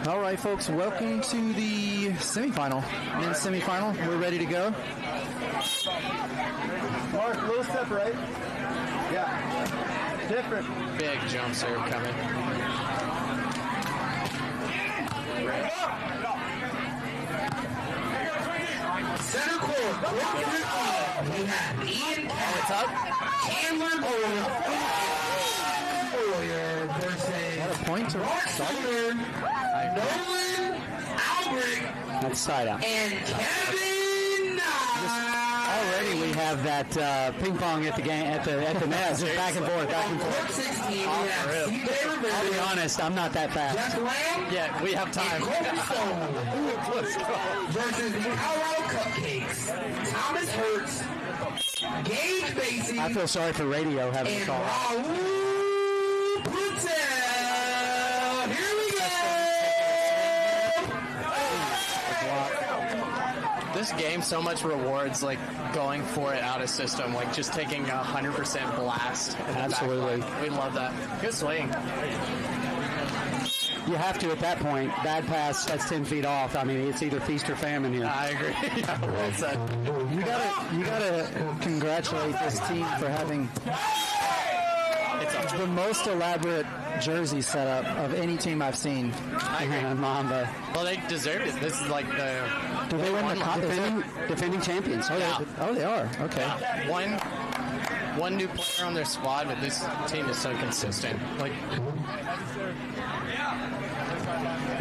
All right, folks, welcome to the semifinal. Men's semifinal, we're ready to go. Mark, a little step right. Yeah. Different. Big jump serve coming. Center court. We have Ian Capp. It's up. Chandler Moyer versus What a point to Barcelona, Nolan Albrecht, That's side out. and Kevin Nye. Already we have that ping pong at the game at the net, just back and forth, back and Court forth. 16, we have CJ I'll be Rivera, honest, I'm not that fast. Jeff Lamb, Yeah, we have time. and Kobe Stone Let's go. versus Colorado Cupcakes, Thomas Hurts, Gage Basie, I feel sorry for radio having to and call. Raul Brutel. Here we go. This game so much rewards like going for it out of system, like just taking 100% blast. in the back Absolutely. line. We love that. Good swing. You have to at that point. Bad pass, that's 10 feet off. I mean, it's either feast or famine here. I agree. Yeah, well said. You gotta congratulate this team for having the most elaborate jersey setup of any team I've seen. I agree. Mamba. Well, they deserved it. This is like the Do they win the defending champions? Oh, Yeah. they are. Okay. one new player on their squad, but this team is so consistent. Like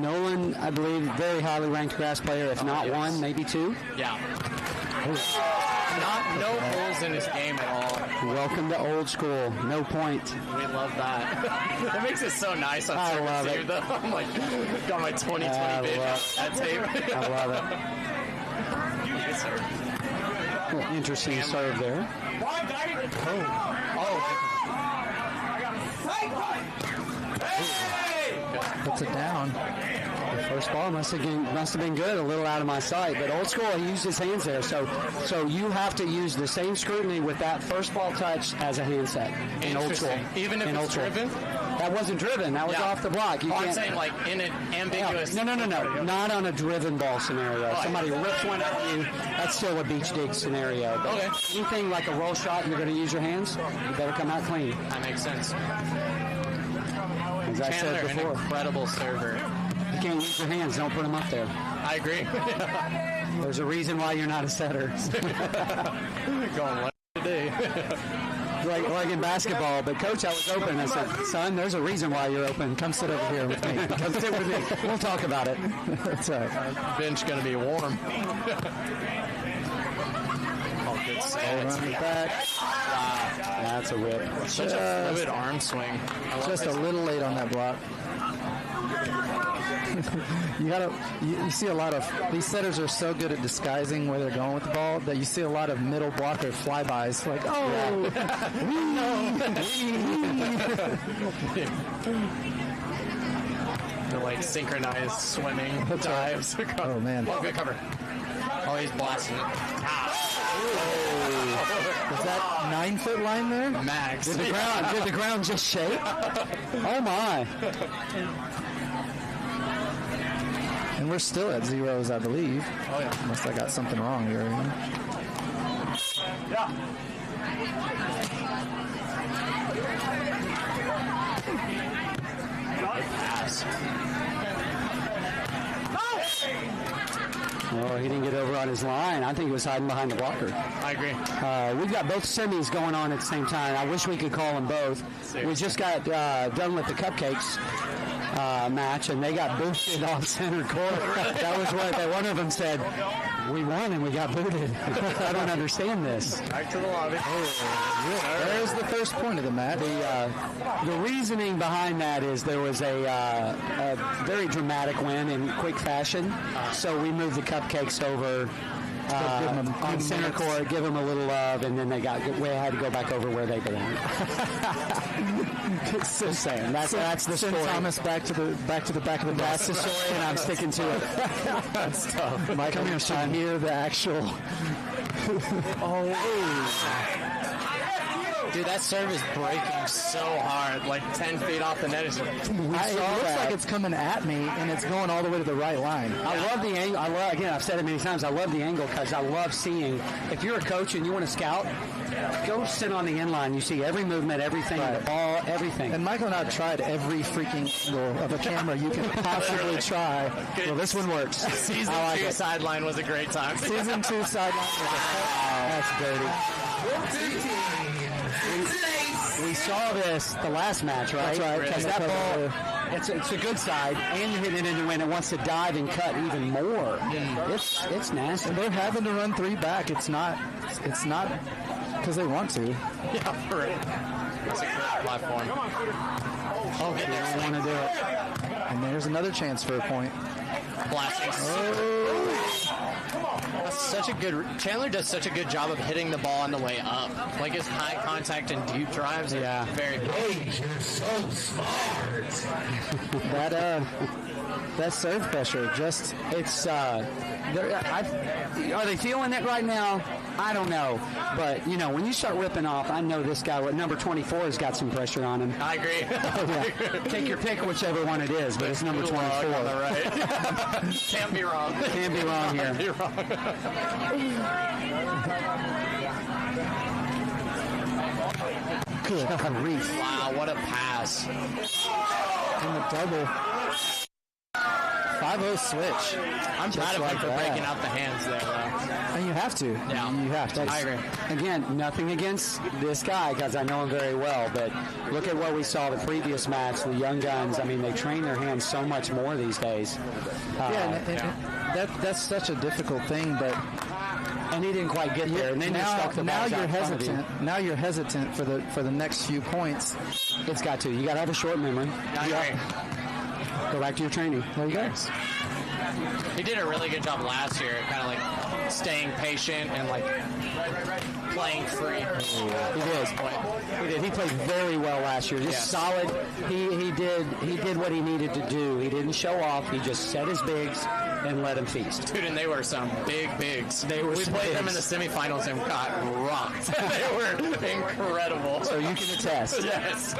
Nolan, I believe, very highly ranked grass player, if not yes. one, maybe two. yeah, no holes in his game at all. Welcome to old school. No point. We love that. That makes it so nice on I service love save, it. though. I'm like, got my 2020 vision that tape. I love it. Yes, sir. Well, interesting serve there. Puts it down. The first ball must have been good, a little out of my sight, but old school, he used his hands there. So you have to use the same scrutiny with that first ball touch as a handset in old school. Even if in it's old school. driven? That wasn't driven. That was Yeah. off the block. You I'm can't. saying like in an ambiguous. No. Not on a driven ball scenario. Oh, Somebody rips one at you, that's still a beach dig scenario. But Okay. anything like a roll shot, you're going to use your hands, you better come out clean. That makes sense. As I Chandler, said an before, incredible server. you can't use your hands, don't put them up there. I agree. There's a reason why you're not a setter. Going left today. like in basketball, but coach, I was open. I said, son, there's a reason why you're open. Come sit over here with me. Come sit with me. We'll talk about it. That's all right. Bench gonna be warm. Oh, good save. Run it back. That's a rip. Such a fluid arm swing. I love Just this. a little late on that block. You see a lot of these setters are so good at disguising where they're going with the ball that you see a lot of middle blocker flybys like The like synchronized swimming That's right. dives. Oh, man. Oh, good cover. Oh, he's blasting it. is that 9-foot line there? Max. Did the ground just shake? Oh my. And we're still at zeros, I believe. Oh yeah. Unless I got something wrong here. Pass. Oh, he didn't get over on his line. I think he was hiding behind the blocker. I agree. We've got both semis going on at the same time. I wish we could call them both. We just got done with the Cupcakes match, and they got boosted off center court. That was what one of them said. We won and we got booted. I don't understand this. Back to the lobby. There's the first point of the match. The reasoning behind that is there was a very dramatic win in quick fashion, so we moved the Cupcakes over on center court, give them a little love, and then we had to go back over where they belong. Just saying. That's the story. Thomas back to the back of the bus. That's the story, and I'm sticking to it. That's tough. Mike, come here, son. Hear the actual. Dude, that serve is breaking so hard. Like 10 feet off the net. It looks it looks like it's coming at me, and it's going all the way to the right line. I love the angle. Again, I've said it many times, I love the angle because I love seeing, if you're a coach and you want to scout, go sit on the end line. You see every movement, everything, the ball, everything. And Michael and I have tried every freaking angle of a camera you can possibly try. Well, this one works. Season 2 sideline was a great time. Season 2 sideline was that's dirty. We saw this the last match, right? That's right. Because that ball, it's a good side, and you're hitting it in the wind. It wants to dive and cut even more. It's nasty. And they're having to run 3 back. It's not because they want to. Yeah, for it. That's a great platform. Oh, they don't want to do it. And there's another chance for a point. Flashing. That's such a good. Chandler does such a good job of hitting the ball on the way up. Like his high contact and deep drives are very good. Hey, you're so smart. That serve pressure are they feeling it right now? I don't know. But, when you start ripping off, I know this guy with number 24 has got some pressure on him. I agree. Take your pick, whichever one it is, but it's number 24. On the right. Can't be wrong. Can't be wrong here. Can't be wrong. Good grief. Wow, what a pass. And the double. 5-0 switch. I'm proud of him for breaking out the hands there, though. And you have to. Yeah. You have to. I agree. Again, nothing against this guy because I know him very well, but look at what we saw the previous match. The young guns, they train their hands so much more these days. That's such a difficult thing, but and he didn't quite get there. And then now you're hesitant. Now you're hesitant for the next few points. It's got to. You got to have a short memory. Go back to your training. There you go. He did a really good job last year, kind of like staying patient and like playing free. He did. He played very well last year. Just solid. He did what he needed to do. He didn't show off. He just set his bigs and let him feast. Dude, and they were some big bigs. We played them in the semifinals and got rocked. They were incredible. So you can attest. Yes.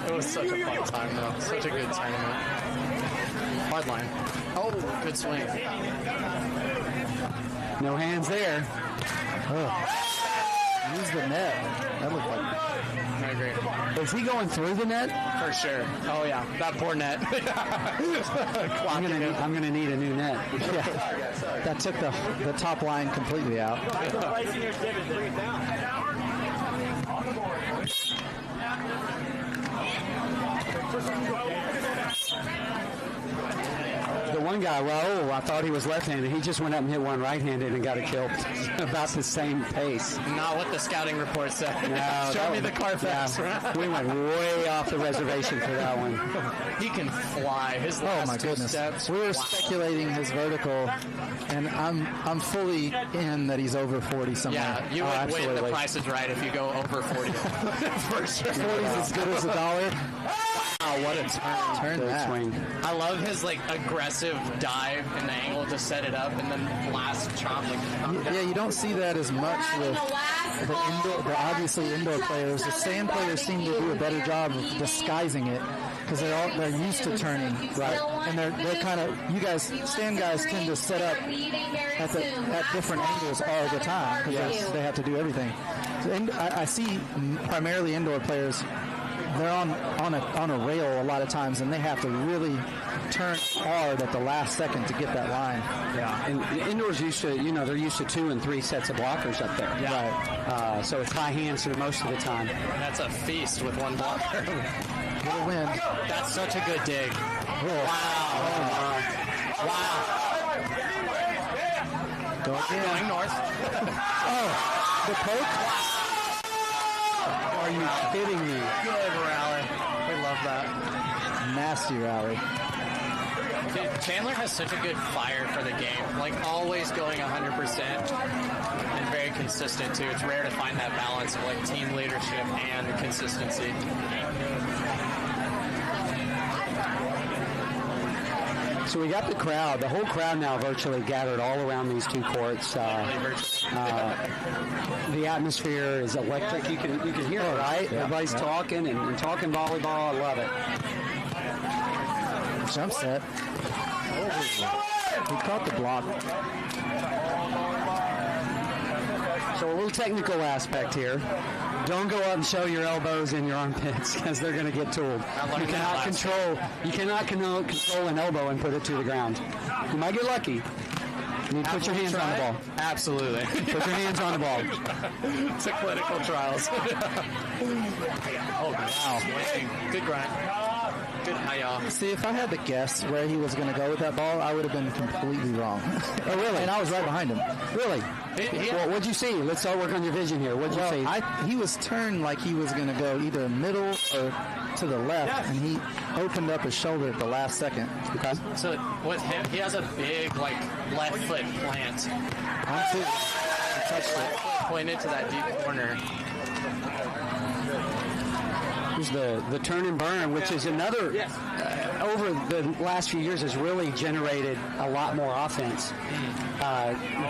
It was such a fun time, though. Such a good tournament. Hard line. Oh, good swing. No hands there. Use the net. That looked like. I agree. Is he going through the net? For sure. Oh, yeah. That poor net. I'm gonna need a new net. Yeah. That took the top line completely out. The one guy, Raul, I thought he was left-handed. He just went up and hit one right-handed and got it killed about the same pace. Not what the scouting report said. No, Show me the Carfax. Yeah. We went way off the reservation for that one. He can fly. His last two steps. We were speculating his vertical, and I'm fully in that he's over 40 somewhere. Yeah, you would win the Price is Right if you go over 40. For sure. 40 is as good as $1. Wow, what a turn that. Swing. I love his aggressive dive and the angle to set it up and then last chop. Yeah, you don't see that as much with the obviously indoor players. The sand players seem to do a better job of disguising it because they're used to turning, right? And they're kind of, you guys, stand guys tend to set up at different angles all the time because they have to do everything. So I see primarily indoor players. They're on a rail a lot of times, and they have to really turn hard at the last second to get that line. Yeah, and the indoors used to, they're used to 2 and 3 sets of blockers up there. Yeah. Right. So it's high hands for most of the time. That's a feast with one blocker. What a win. That's such a good dig. Wow. Wow. Going north. The poke? Are you kidding me? Good rally. We love that. Nasty rally. Dude, Chandler has such a good fire for the game. Always going 100% and very consistent, too. It's rare to find that balance of, team leadership and consistency. So we got the crowd, the whole crowd now virtually gathered all around these two courts. The atmosphere is electric. You can hear it, right? Yeah. Everybody's talking and talking volleyball. I love it. Jump set. He caught the block. So a little technical aspect here. Don't go up and show your elbows and your armpits because they're going to get tooled. You cannot control an elbow and put it to the ground. You might get lucky. You need to put your hands on the ball. Absolutely. Put your hands on the ball. It's a clinical trials. Oh, wow. Good grind. Good high-off. See, if I had to guess where he was going to go with that ball, I would have been completely wrong. Oh, really? And I was right behind him. Really? Well, what'd you see? Let's all work on your vision here. What'd you see? He was turned like he was going to go either middle or to the left, and he opened up his shoulder at the last second. Okay. So with him, he has a big, left foot plant. He touched it. Pointed to that deep corner. Here's the turn and burn, which is another, over the last few years, has really generated a lot more offense.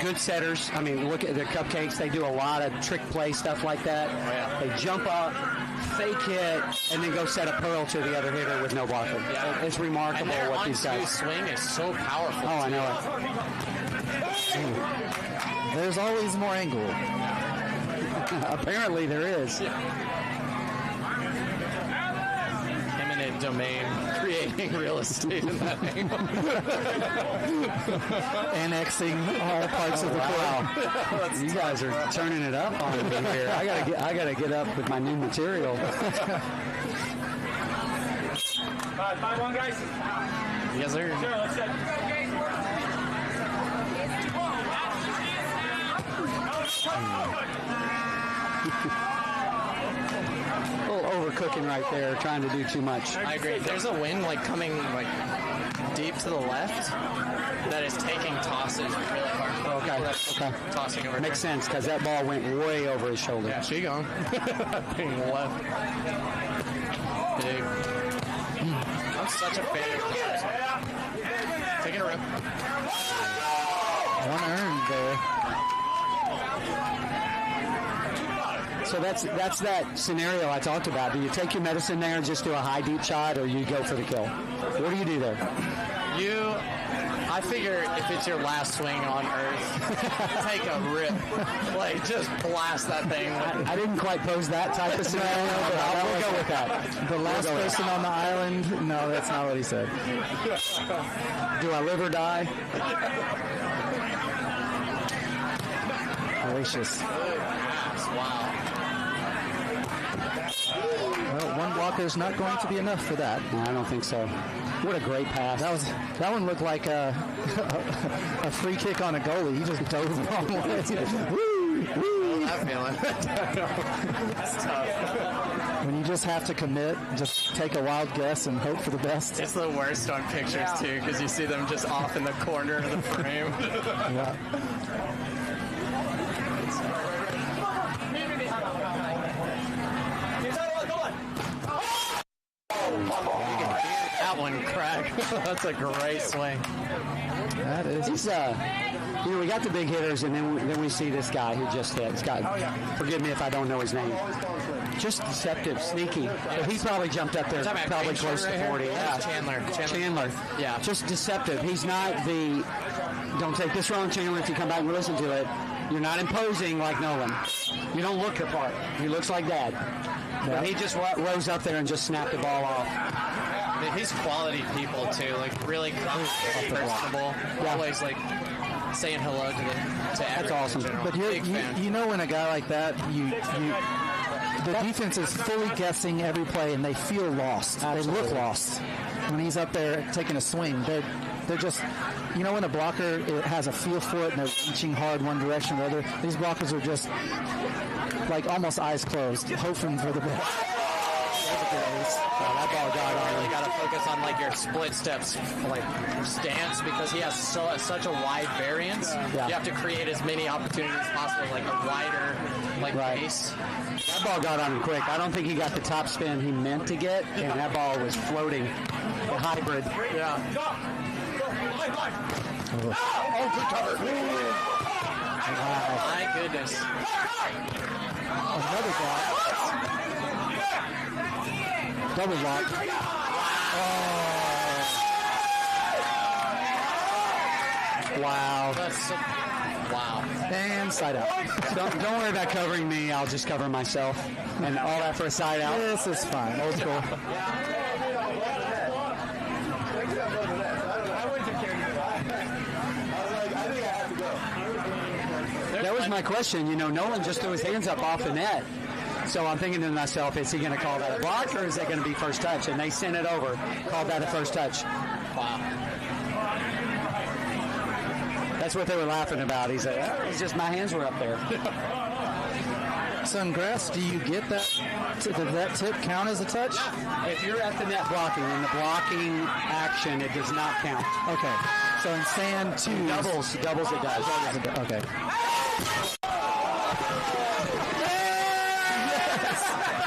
Good setters. I mean, look at the Cupcakes. They do a lot of trick play stuff like that. They jump up, fake hit, and then go set a pearl to the other hitter with no blocker. Yeah. It's remarkable what these guys. And their swing is so powerful. Oh, I know it. There's always more angle. Apparently there is. Eminent domain, creating real estate in that angle. Annexing all parts of the court. You guys are turning it up on me here. I gotta get up with my new material. 5-1, guys. Yes, sir. Sure, let's set. A little overcooking right there, trying to do too much. I agree. There's a wind coming deep to the left that is taking tosses really hard. Okay. Tossing over. Makes sense because that ball went way over his shoulder. Yeah, she gone. Being left. Big. I'm such a fan of this. Taking a rip. One earned there. So that's that scenario I talked about. Do you take your medicine there and just do a high deep shot, or you go for the kill? What do you do there? I figure if it's your last swing on earth, take a rip. Just blast that thing. I didn't quite pose that type of scenario, but we'll go with that. The last person on the island, no, that's not what he said. Do I live or die? Gracious. Wow. Well, one blocker is not going to be enough for that. No, I don't think so. What a great pass. That one looked like a free kick on a goalie. He just dove the wrong way. Woo! Woo! That feeling. It's tough. When you just have to commit, just take a wild guess and hope for the best. It's the worst on pictures, too, because you see them just off in the corner of the frame. Yeah. That one crack. That's a great swing. That is. He's, we got the big hitters, and then we see this guy who just hit. Forgive me if I don't know his name. Just deceptive, sneaky. So he probably jumped up there, probably close to 40. Yeah. Chandler. Yeah. Just deceptive. He's not the. Don't take this wrong, Chandler. If you come back and listen to it, you're not imposing like Nolan. You don't look the part. He looks like Dad. But he just rose up there and just snapped the ball off. He's quality people too, really personable. Always saying hello to everyone. That's awesome. But you know when a guy like that, the defense is fully guessing every play and they feel lost. Absolutely. They look lost when he's up there taking a swing. They're just, when a blocker has a feel for it and they're reaching hard one direction or the other, these blockers are just almost eyes closed, hoping for the best. That ball got on. You got to focus on your split steps, stance, because he has such a wide variance. Yeah. You have to create as many opportunities as possible, a wider base. That ball got on him quick. I don't think he got the top spin he meant to get, and that ball was floating. A hybrid. Yeah. Oh, good cover. Wow. My goodness. Another block. Double block. Wow. Wow. And side out. Don't worry about covering me. I'll just cover myself. And all that for a side out. This is fine. Old school. That was my question. You know, Nolan just threw his hands up off the net. So I'm thinking to myself, is he going to call that a block or is it going to be first touch? And they sent it over, called that a first touch. Wow. That's what they were laughing about. He said, oh, it's just my hands were up there. So in grass, do you get that? Does that tip count as a touch? If you're at the net blocking, in the blocking action, it does not count. Okay. So in sand, two Doubles it does. Okay.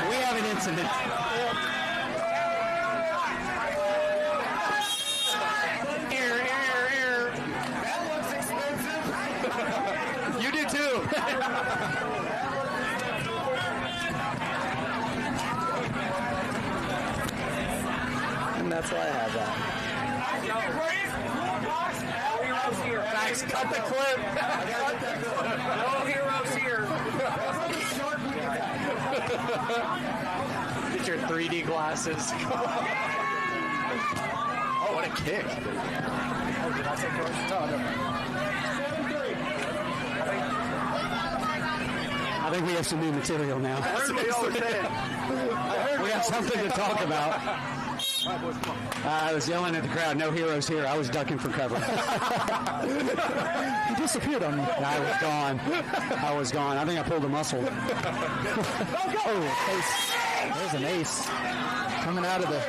We have an incident. That looks expensive. You do too. And that's why I have that. Max, cut the clip. No heroes here. Get your 3D glasses. Oh, what a kick. Oh, did I take yours? No. I think we have some new material now. We have something to talk about. I was yelling at the crowd, no heroes here. I was ducking for cover. You disappeared on me. I was gone. I think I pulled a muscle. Oh, ace. There's an ace coming out of the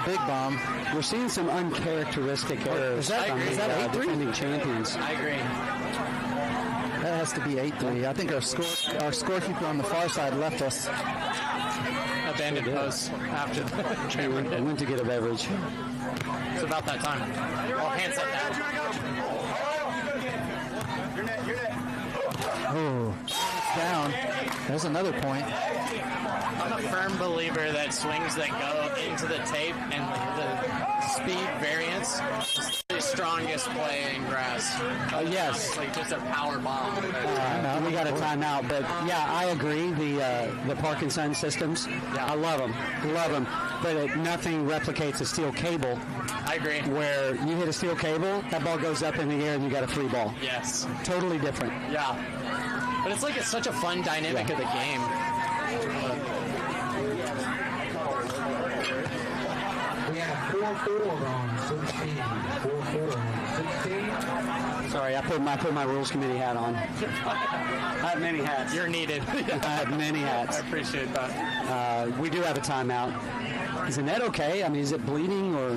big bomb. We're seeing some uncharacteristic errors. Is that 8-3? Defending champions? I agree. That has to be 8-3. I think our scorekeeper on the far side left us. Abandoned post after the chamber I hit. went to get a beverage. It's about that time. Well, hands up down. Oh, it's down. There's another point. I'm a firm believer that swings that go into the tape and the speed variance is the strongest play in grass. Yes. It's like just a power bomb. We got a timeout, but yeah, I agree. The Parkinson systems, I love them, but nothing replicates a steel cable. I agree. Where you hit a steel cable, that ball goes up in the air and you got a free ball. Yes. Totally different. Yeah. But it's like it's such a fun dynamic of the game. We have 4-4 on 16. 4-4 on 16. Sorry, I put my rules committee hat on. I have many hats. You're needed. I have many hats. I appreciate that. We do have a timeout. Is the net okay? I mean, is it bleeding or?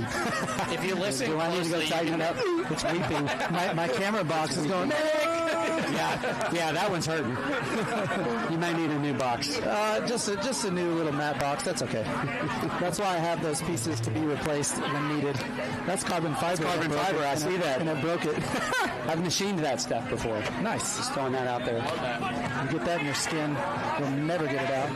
If you listen do I need to go closely, tighten it up? It's weeping. My camera box is going. Yeah, that one's hurting. You may need a new box. Just a new little matte box. That's okay. That's why I have those pieces to be replaced when needed. That's carbon fiber. Carbon fiber, I see that. And I broke it. I've machined that stuff before. Nice. Just throwing that out there. You get that in your skin, you'll never get it out.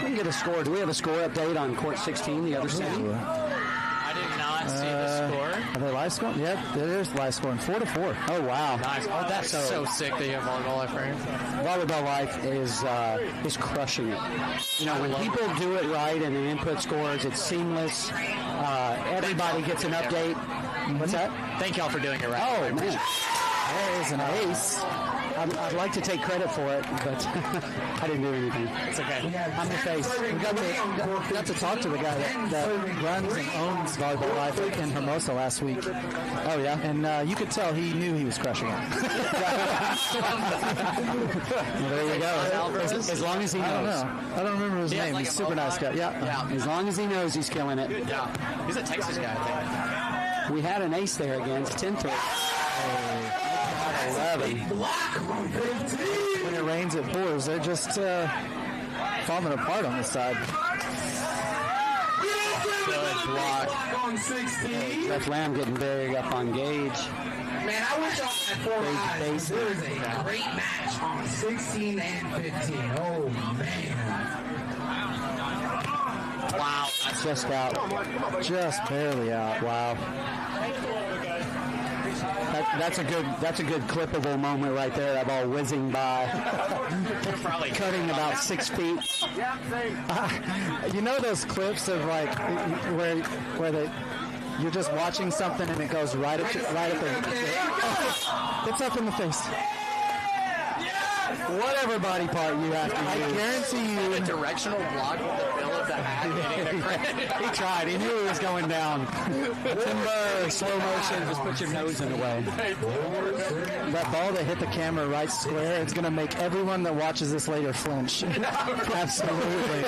We can get a score. Do we have a score update on court 16, the other city? I did not see the score. Are they live scoring? Yep, there is live scoring. 4-4. Oh, wow. Nice. Oh, that's so sick that you have volleyball life right here. Volleyball Life is crushing it. You know, when people do it right and the input scores, it's seamless. Everybody gets an update. What's that? Thank y'all for doing it right. Oh, man. There is an ace. I'd like to take credit for it, but I didn't do anything. It's okay. I'm the face. We got to talk to the guy that runs and owns Volleyball Life in Hermosa last week. Oh, yeah? And you could tell he knew he was crushing it. Well, there you go. As long as he I don't knows. know. I don't remember his He has name. like He's a a super nice guy. mohawk. Yeah. As long as he knows he's killing it. Yeah. He's a Texas guy, I think. We had an ace there against 10-3. 11. When it rains, it pours. They're just falling apart on this side. Good. block. On 16. Left Lamb getting buried up on Gage. Man, I wish y'all had 4 eyes. There is a great match on 16 and 15. Oh, man. Wow, that's just out. Just barely out. Wow. That's a good clippable moment right there. That ball whizzing by, Probably cutting about 6 feet. You know those clips of like where you're just watching something and it goes right at the it's up in the face. Whatever body part you have to use. I guarantee you. a directional block with the bill of the hat hitting the ground. He tried. He knew he was going down. Timber, slow motion, just put your nose in the way. That ball that hit the camera right square, it's going to make everyone that watches this later flinch. Absolutely.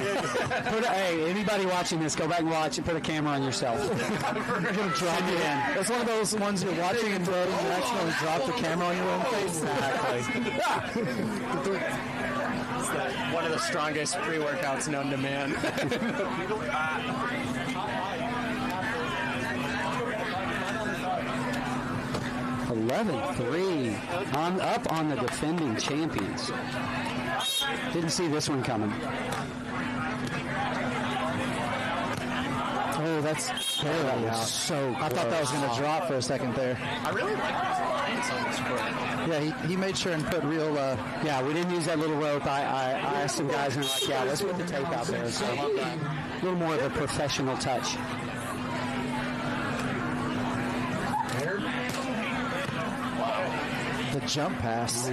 Hey, anybody watching this, go back and watch and put a camera on yourself. You're going to drop it in. It's one of those ones you're watching and voting, you accidentally drop the camera on your own face. Exactly. It's one of the strongest pre-workouts known to man. 11-3. Up on the defending champions. Didn't see this one coming. Oh, that's terrible. So I thought that was going to drop for a second there. I really like these lines on this court. Yeah, he made sure and put real. Yeah, we didn't use that little rope. I asked some guys and they're like, yeah, let's put the tape out there. So a little more of a professional touch. The jump pass.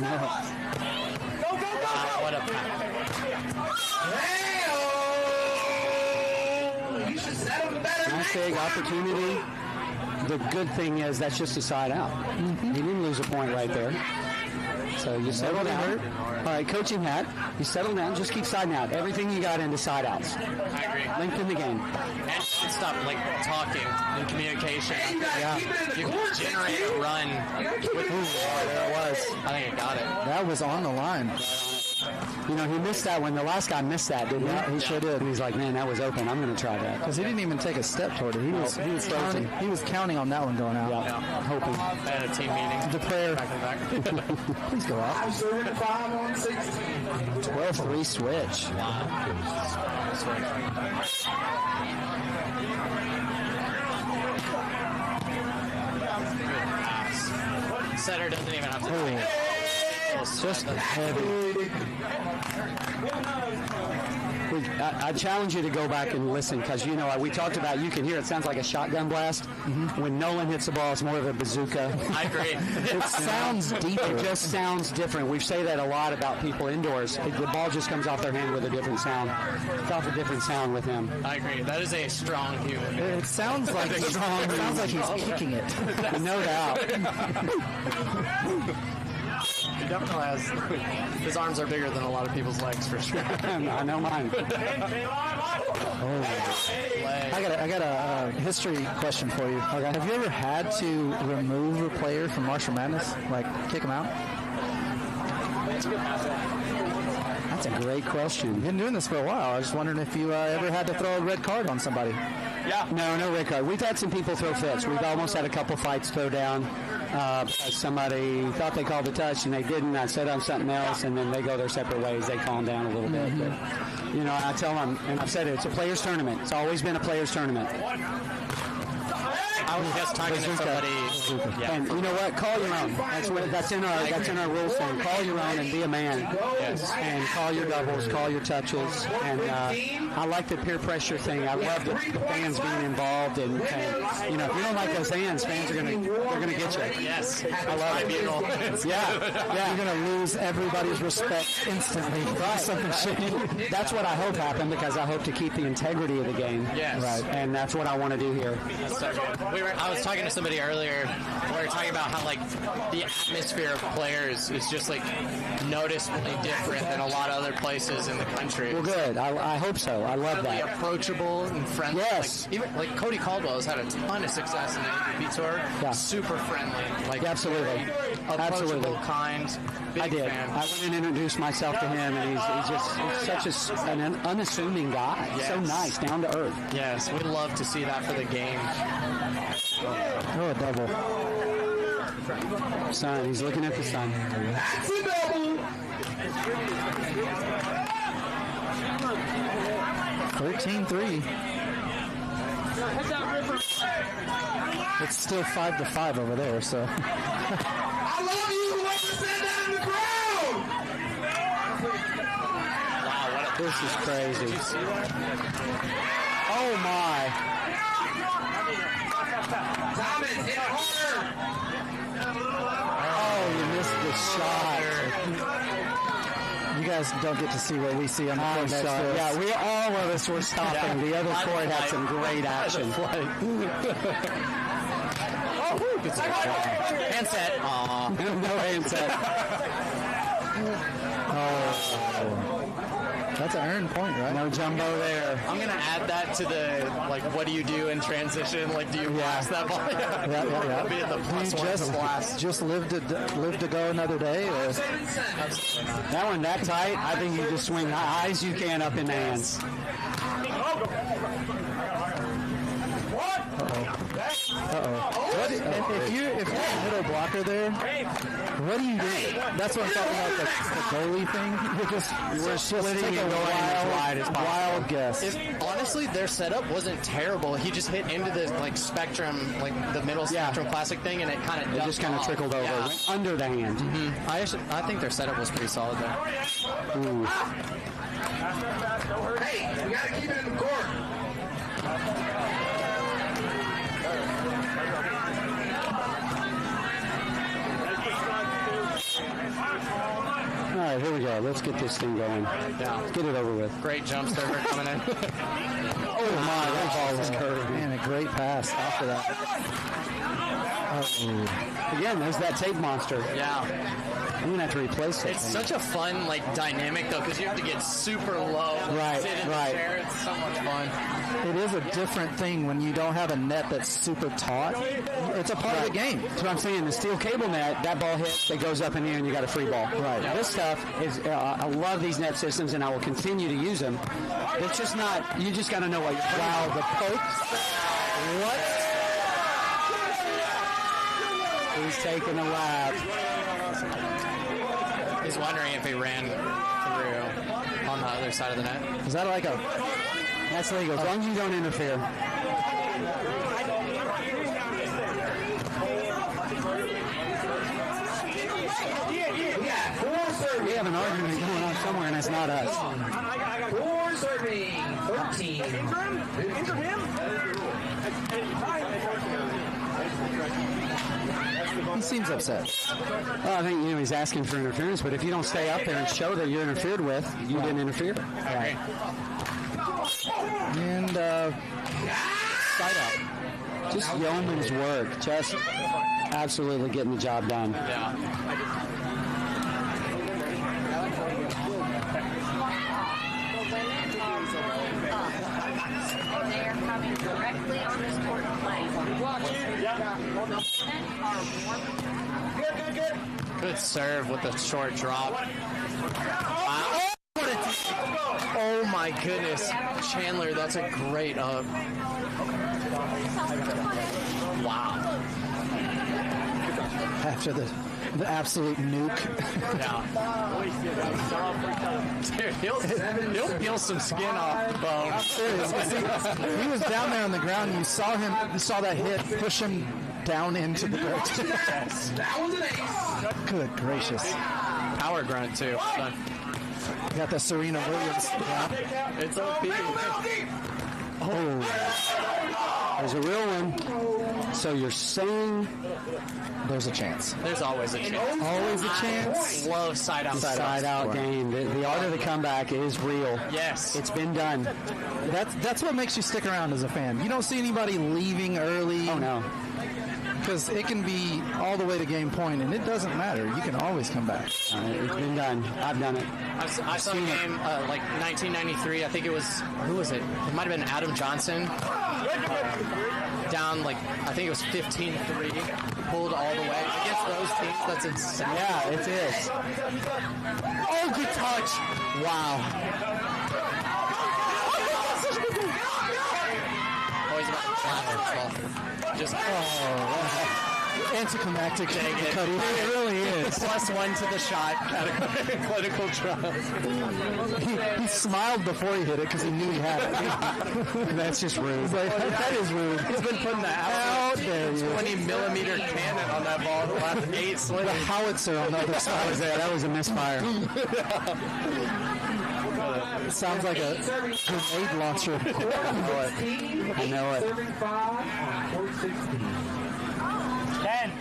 What a pass. Nice big opportunity. The good thing is that's just a side out. He didn't lose a point right there. So you settle down. All right, coaching hat. You settle down. Just keep siding out. Everything you got into side outs. I agree. Lengthen the game. And stop talking and communication. Yeah. You can generate a run. There it was. I think it got it. That was on the line. You know, he missed that when the last guy missed that, didn't he? He sure did. And he's like, man, that was open. I'm going to try that. Because he didn't even take a step toward it. He was counting on that one going out. Yeah. Hoping. At a team meeting. The prayer. Back to back. Please go off. 12-3 switch. Setter doesn't even have to. It's just heavy. I challenge you to go back and listen because, you know, we talked about, you can hear it sounds like a shotgun blast. When Nolan hits the ball, it's more of a bazooka. I agree. It sounds deeper. It just sounds different. We say that a lot about people indoors. The ball just comes off their hand with a different sound. It's off a different sound with him. I agree. That is a strong human. It sounds like he's kicking it. No doubt. He definitely has. His arms are bigger than a lot of people's legs, for sure. I know mine. I got a history question for you. Okay. Have you ever had to remove a player from Marshall Madness? Like, kick him out? That's a great question. You've been doing this for a while. I was just wondering if you ever had to throw a red card on somebody. Yeah. No red card. We've had some people throw fits. We've almost had a couple fights throw down. Somebody thought they called the touch and they didn't. I said on something else, and then they go their separate ways. They calm down a little bit. But, you know, I tell them, and I've said it, it's a players' tournament. It's always been a players' tournament. I was just talking to somebody. Yeah. And you know what? Call your own. That's in our rules thing. Call your own and be a man. Yes. And call your doubles, call your touches. And I like the peer pressure thing. I love the fans being involved. And you know, if you don't like those fans are gonna get you. Yes. I love it. Yeah. You're going to lose everybody's respect instantly. Right. That's what I hope happened because I hope to keep the integrity of the game. Yes. Right. And that's what I want to do here. That's so good. I was talking to somebody earlier. We were talking about how like the atmosphere of players is just like noticeably different than a lot of other places in the country. Well, good. I hope so. I love Really that. approachable and friendly. Yes. Like, even like Cody Caldwell has had a ton of success in the MVP tour. Yeah. Super friendly. Like Absolutely. very approachable, Absolutely. kind. Big I did. fan. I went and introduced myself to him, and he's such an unassuming guy. Yes. So nice, down to earth. Yes, we'd love to see that for the game. Oh, a double. Sun, he's looking at the sun. That's a double. 13-3. It's still 5-5 over there, so. I love you. Whoever said that in the crowd. Wow, what a This is crazy. Did you see that? Oh, my. Thomas, hit harder. Oh, you missed the shot. You guys don't get to see what we see on the I'm court next sorry. to us. Yeah, all of us were stopping. The other court had some great action. Handset. Aw. No handset. That's an earned point, right? No jumbo there. I'm gonna add that to the like. What do you do in transition? Like, do you blast that ball? Yeah. That'll be in the You plus one to blast. just live to go another day, or That one that tight, I think you just swing high as you can up in the hands. what? If you're a middle blocker there, what do you do? That's what I'm talking about. The goalie thing. We're splitting and going as wide as possible. wild guess. Honestly, their setup wasn't terrible. He just hit into the like spectrum, like the middle spectrum classic thing, and it kind of It just kind of trickled over, Yeah. went under the hand. I think their setup was pretty solid there. Ooh. Hey, we got to keep it in the court. All right, here we go. Let's get this thing going. Yeah. Let's get it over with. Great jump server coming in. Oh my, that ball was curved. Man, a great pass after that. Again, there's that tape monster. Yeah. I'm gonna have to replace it. It's such a fun like dynamic though, because you have to get super low, Right, sit in right. the chair. It's so much fun. It is a different thing when you don't have a net that's super taut. It's a part of the game. That's what I'm saying. The steel cable net, that ball hits, it goes up in the air, and you got a free ball. Right. This stuff is, I love these net systems, and I will continue to use them. It's just not. You just got to know what you're playing. Wow, the poke. What? He's taking a lap. He's wondering if he ran through on the other side of the net. Is that like a? That's legal, as long as you don't interfere. Yeah, 4 serving. We have an argument going on somewhere, and it's not us. 4 serving. 13. He seems upset. Well, I think he's asking for interference, but if you don't stay up there and show that you're interfered with, you didn't interfere. Right. And Side out. Just yeoman's work. Just absolutely getting the job done. Yeah. They are coming directly on this court to play. Good serve with a short drop. Wow. Oh my goodness. Chandler, that's a great up. Wow. after the absolute nuke. Yeah. Dude, he'll peel some skin off the bone. He was down there on the ground, and you saw that hit push him down into the dirt. That was an ace. Good gracious. Power grunt, too. Done. Got the Serena Williams. It's OP. Oh, there's a real one. So you're saying There's a chance. There's always a chance. Always a chance. Love side out. side out game. The art of the comeback is real. Yes. It's been done. That's what makes you stick around as a fan. You don't see anybody leaving early. Oh no. because it can be all the way to game point, and it doesn't matter. You can always come back. It's been done. I've done it. I saw a game like 1993. I think it was, who was it? It might have been Adam Johnson. Down like, I think it was 15-3. Pulled all the way. Against those teams, that's insane. Yeah, it is. Oh, good touch. Wow. Always about the flat as well. Just Anticlimactic. It really is. +1 to the shot at a clinical trial. He smiled before he hit it because he knew he had it. That's just rude. He's like, that is rude. He's been putting that out there. 20-millimeter cannon on that ball the last 8 slits. The howitzer on the other side. That was a misfire. It sounds like a grenade launcher. I know it. Serving 5 on court 16. 10.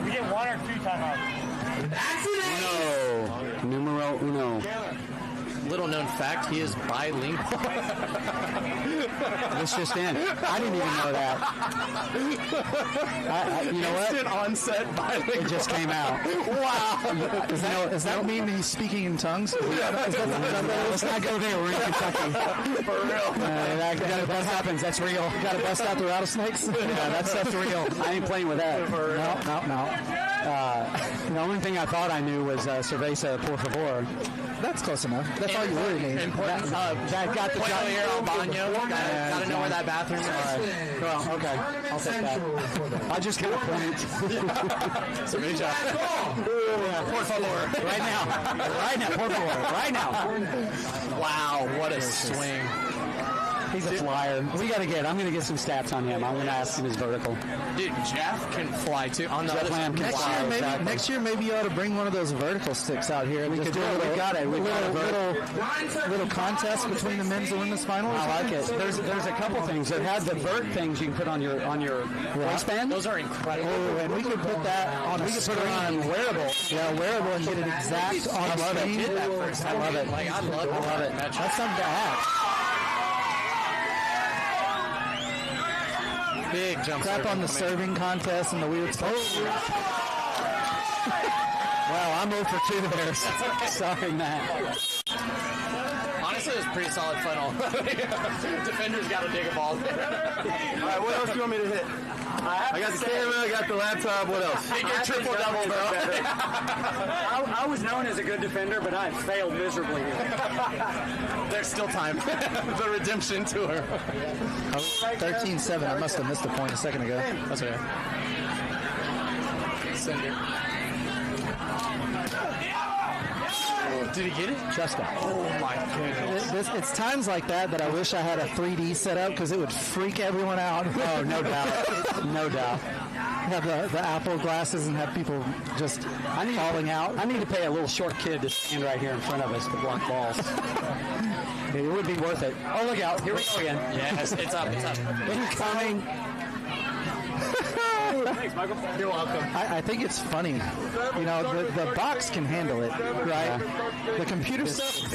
We get 1 or 2 timeouts. That's it. Numero uno. Little known fact, he is bilingual. This just in. I didn't even know that. You know what? Instant onset bilingual. It just came out. Wow. Does that mean he's speaking in tongues? Let's not go there. We're in Kentucky. For real. That happens. That's real. Got to bust out the rattlesnakes? Yeah, that's real. I ain't playing with that. No. The only thing I thought I knew was cerveza por favor. That's close enough. That's all you really need. That got the job. Moyer al baño. Gotta know where that bathroom is. Well, okay. I'll take that. I just kind of point. Cerveza. Por favor. Right now. Por favor. Right now. Wow, what a swing. He's a flyer. I'm going to get some stats on him. I'm going to ask him his vertical. Dude, Jeff can fly too. On the Jeff other Lamb side. can fly. Next year, maybe you ought to bring one of those vertical sticks out here. And We just could do do it. We got it. We got a little contest between the men's and women's final. I like it. There's a couple things that have the vert things you can put on your waistband. Those are incredible. Oh, and we could put that on. We could put it on wearable. Yeah, wearable, and get it exact on the screen. I love it. Like, I love it. That's something to have. Big jump. Crap on the serving contest and the weird stuff. Wow, I'm 0 for 2 there. Sorry, Matt. Honestly, it was a pretty solid funnel. Defender's got to dig a ball. All right, what else do you want me to hit? I got the camera, I got the laptop, what else? Hit your triple double, bro. I was known as a good defender, but I failed miserably here. There's still time. The redemption tour. 13-7. I must have missed a point a second ago. That's okay. Send it. Did he get it? Just that. Oh my goodness. It's times like that I wish I had a 3D set up because it would freak everyone out. Oh, no doubt. No doubt. Have the Apple glasses and have people just falling out. I need to pay a little short kid to stand right here in front of us to block balls. It would be worth it. Oh, look out. Here we go again. Yes, it's up. Incoming. Thanks, Michael. You're welcome. I think it's funny. You know, the box can handle it, right? The computer stuff,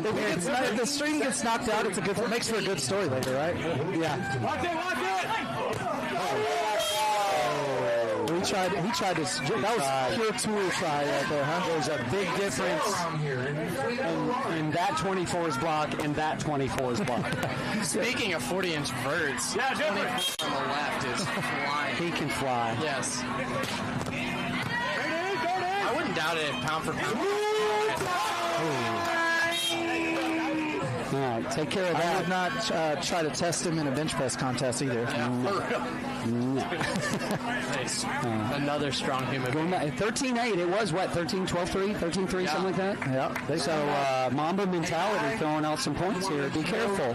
if the string gets knocked out, it makes for a good story later, right? Yeah. Watch it! He tried to. That was pure tool try right there, huh? There's a big difference in that 24's block and that 24's block. Speaking of 40-inch verts, 24 on the left is flying. He can fly. Yes. I wouldn't doubt it pound for pound. All right, take care of I that. would not try to test him in a bench press contest either. Nice. Another strong human being. 13-8. It was what? 13-12-3, 13-3, something like that. Yeah. So Mamba mentality throwing out some points here. Be careful.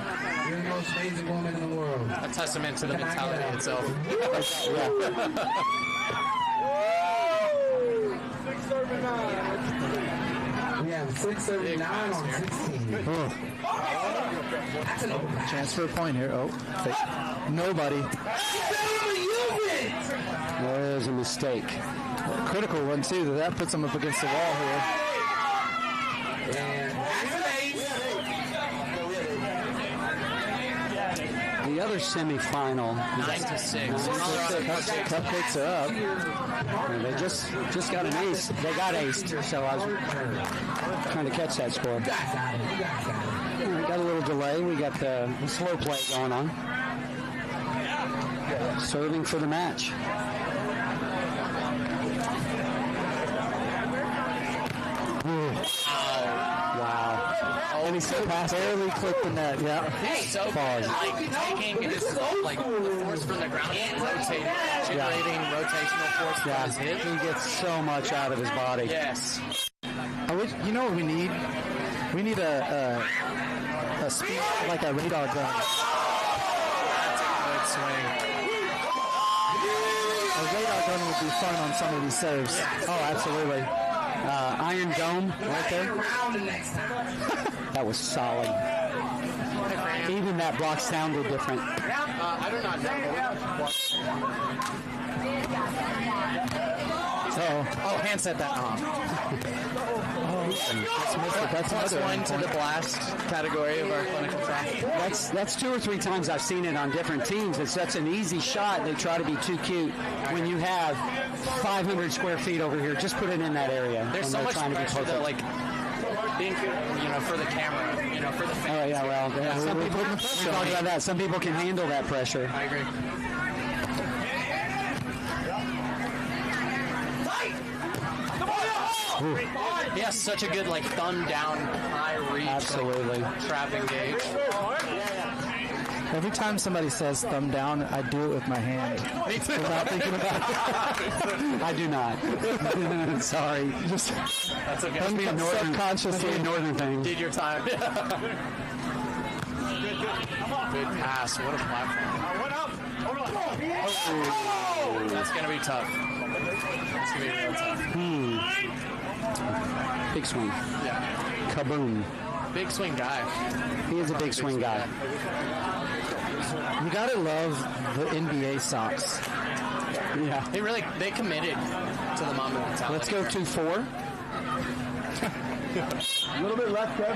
You're the most amazing woman in the world. A testament to the mentality itself. We have 679 on 16. That's an open match. Chance for a point here. Oh, fake. Nobody. There's a mistake. Critical one too. That puts him up against the wall here. And that's an ace. The other semifinal. 9-6. Cupcakes are up. And they just got an ace. They got aced, so I was trying to catch that score. We got a little delay. We got the slow play going on. Serving for the match. Wow. And he barely clipped the net. Yeah. He's so Pause. taking his, the force from the ground and rotating, generating rotational force from his hip. He gets so much out of his body. Yes. You know what we need? We need a speed, like a radar gun. That's a good swing. A radar gun would be fun on some of these serves. Oh, absolutely. Iron Dome right there. That was solid. Even that block sounded different. I do not know. Oh, hand set that off. That's another one to the blast category of our clinical trial. That's 2 or 3 times I've seen it on different teams. It's such an easy shot. They try to be too cute. When you have 500 square feet over here, just put it in that area. There's so much pressure though, like being, for the camera, for the fans. Oh yeah, well, some people we talked about that. Some people can handle that pressure. I agree. He has such a good thumb down, high reach, Absolutely. Trap engage. Every time somebody says thumb down, I do it with my hand without thinking about it. I do not. Sorry. Just That's okay. Must be a northern, subconsciously. must be a northern thing. Did your time. Good pass. What a platform. Oh, that's going to be tough. That's going to be real tough. Big swing. Yeah. Kaboom. Big swing guy. He is a big swing guy. You gotta love the NBA socks. Yeah. They committed to the Mamba mentality. Let's go 2-4. A little bit left, Kev.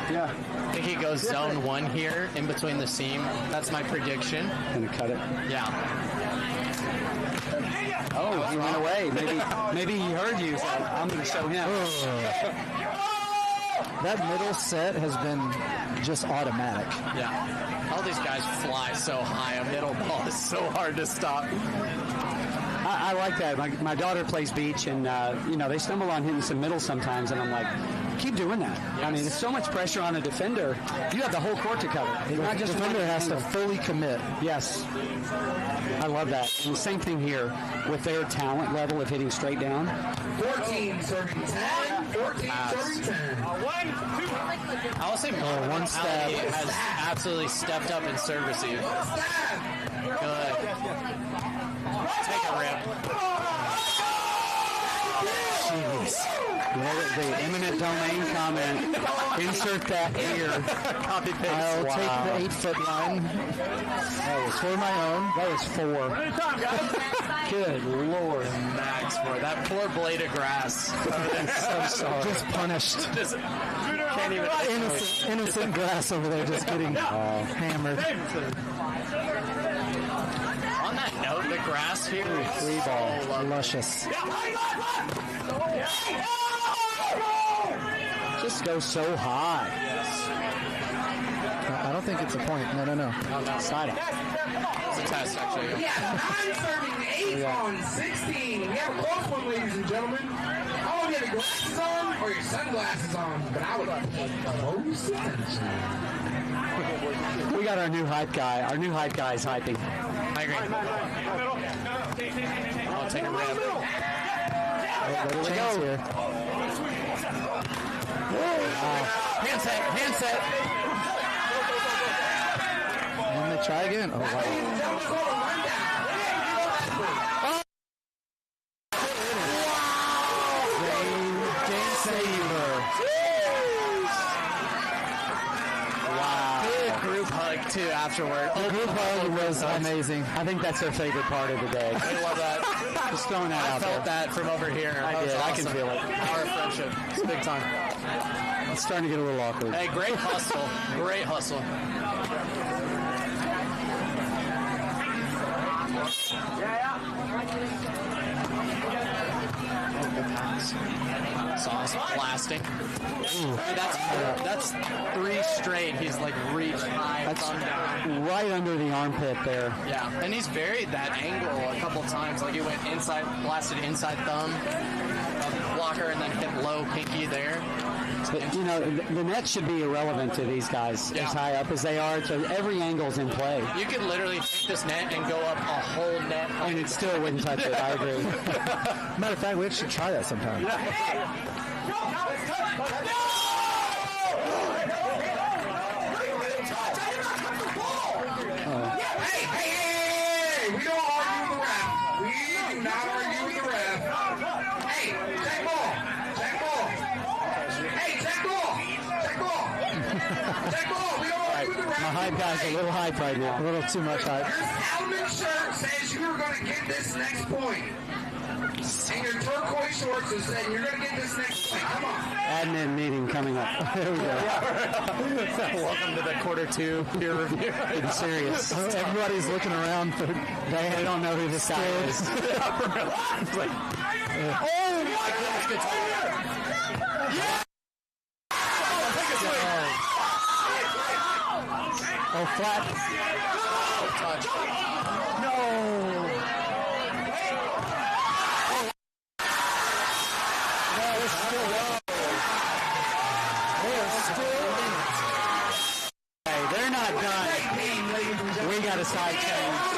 Yeah. I think he goes zone 1 here in between the seam. That's my prediction. Gonna cut it. Yeah. Oh, he went away. Maybe he heard you. So I'm gonna show him. That middle set has been just automatic. Yeah. All these guys fly so high. A middle ball is so hard to stop. I like that. My daughter plays beach, and they stumble on hitting some middle sometimes, and I'm like, keep doing that. Yes. I mean, there's so much pressure on a defender. You have the whole court to cover. The defender has to fully commit. Yes. I love that. And the same thing here with their talent level of hitting straight down. 14 serving 10. 14 serving 10. I will say one stab. has absolutely stepped up in serve receive. Good. Take a rip. Jeez. The eminent domain comment. Insert that here. Copy paste. I'll take the 8-foot line. That was for my own. That was 4. Good Lord. Max for that poor blade of grass. I'm sorry. Just punished. Can't even. Innocent grass over there just getting hammered. On that note, the grass here is Free ball. Luscious. Just go so high. I don't think it's a point. No. Side it. It's a test, actually. We have 9 serving 8 on 16. We have a close one, ladies and gentlemen. I don't know if you have your glasses on or your sunglasses on, but I would pay close attention. We got our new hype guy. Our new hype guy is hyping. I agree. I'll take a rip. Little chance here. Hand set. And they try again. Oh, wow. Game saver. Wow. Big group hug, too, afterward. The group hug was amazing. I think that's their favorite part of the day. I love that. Just throwing that I out felt there. that from over here. I did. I can feel it. Our friendship. It's big time. It's starting to get a little awkward. Hey, great hustle. Great hustle. Sauce blasting. That's 3 straight. He's like reached high, thumb down. Right under the armpit there. Yeah, and he's varied that angle a couple times. Like he went inside, blasted inside thumb, blocker, and then hit low pinky there. But, you know, the net should be irrelevant to these guys as high up as they are. So every angle's in play. You could literally take this net and go up a whole net. And it still wouldn't touch it. I agree. Matter of fact, we should try that sometime. Hey, we don't argue with the ref. We do not argue with the ref. Hey, check ball. Check ball. Hey, check ball. Check ball. Check ball. We don't argue with the ref. My hype guy's a little hype right now. A little too much hype. Your Salmon shirt says you are going to get this next point. And your turquoise shorts is saying you're going to get this next point. Come on. Admin meeting coming up. There we go. Welcome to the quarter 2 peer review. Getting serious. Everybody's looking around for. They don't know who this guy is. It's like, oh my goodness, good time. Yeah! Oh, flat. Touch. No. Hey, they're not done. We got a side change.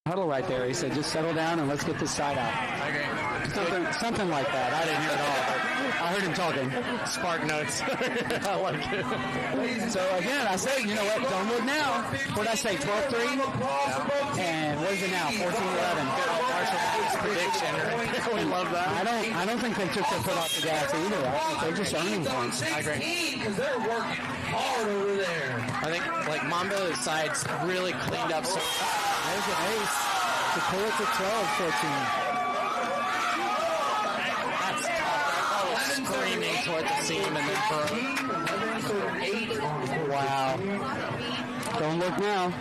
Huddle right there. He said, just settle down and let's get this side out. Okay. Something like that. I didn't hear it all, but I heard him talking. Spark notes. I like it. So again, I say, you know what? Don't look now. What did I say? 12-3? And what is it now? 14-11. Prediction. We love that. I don't think they took their foot off the gas either. I think they're just earning points. I agree. Because they're working hard over there. I think like Mamba's side's really cleaned up. So There's an ace to pull it to 12-14. that's screaming toward the seam and then broke. Wow. Don't look now.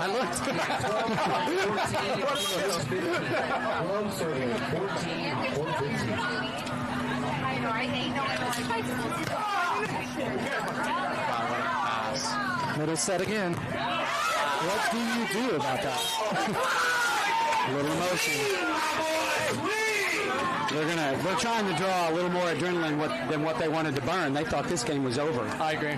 I looked. Middle set again. What do you do about that? A little emotion. They're trying to draw a little more adrenaline than what they wanted to burn. They thought this game was over. I agree.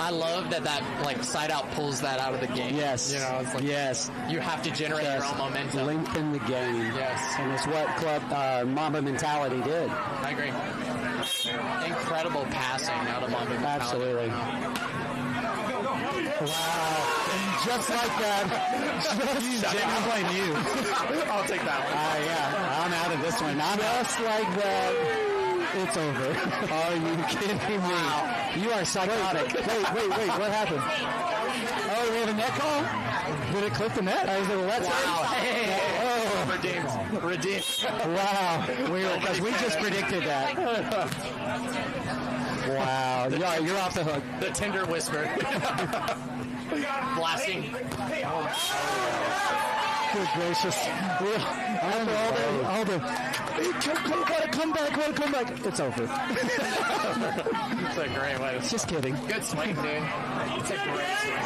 I love that like side out pulls that out of the game. Yes. You know, it's like yes. you have to generate your own momentum. Lengthen the game. Yes. And it's what Mamba mentality did. I agree. Incredible passing out of Mamba mentality. Absolutely. Wow. And just like that, I'm playing you. I'll take that one. Yeah. I'm out of this one. Just like that, it's over. Are you kidding me? Wow. You are psychotic. Wait, what happened? Oh, we have a net call? Did it clip the net? Or is it a let's Redeemed. Wow. Because we just predicted that. Wow. You're off the hook. The tender whisper. Blasting. Good gracious. All the come back. It's over. It's a great way. Just kidding. Good swing, dude. It's a great swing.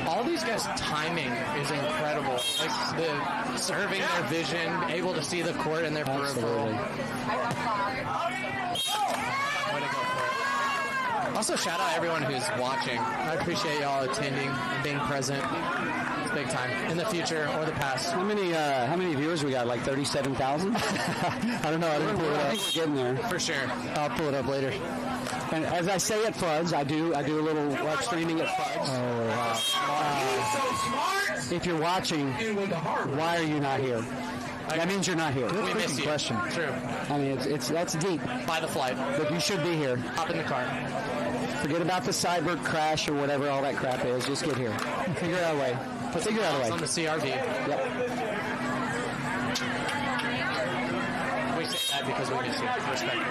All these guys' timing is incredible. Like the serving their vision, able to see the court in their peripheral. Absolutely. Way to go for it. Also, shout out everyone who's watching. I appreciate y'all attending and being present. It's big time in the future or the past. How many viewers we got? Like 37,000? I don't know. I didn't pull it I up. think we're getting there. For sure. I'll pull it up later. And as I say at Floods, I do a little web streaming at Floods. Oh, wow. So smart. If you're watching, why are you not here? That means you're not here. We miss you. Question. True. I mean, it's that's deep. Buy the flight. But you should be here. Hop in the car. Forget about the cyber crash or whatever all that crap is. Just get here. Figure out a way. Figure out a It's way. on the CRV. Yep. We say that because we miss you. Respectfully.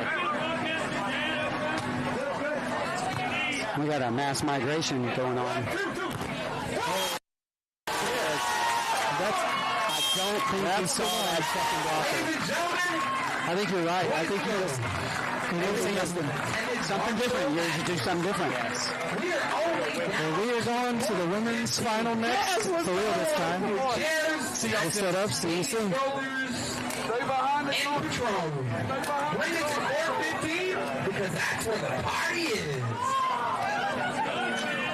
We got a mass migration going on. I don't think we saw that second blocker. I think you're right. I think you didn't see us something different. You should do something different. Yes. Well, we are going to the women's final next. For real this time. We'll set up. See you soon. Stay behind the control. Bring it to 4:15 because that's where the party is.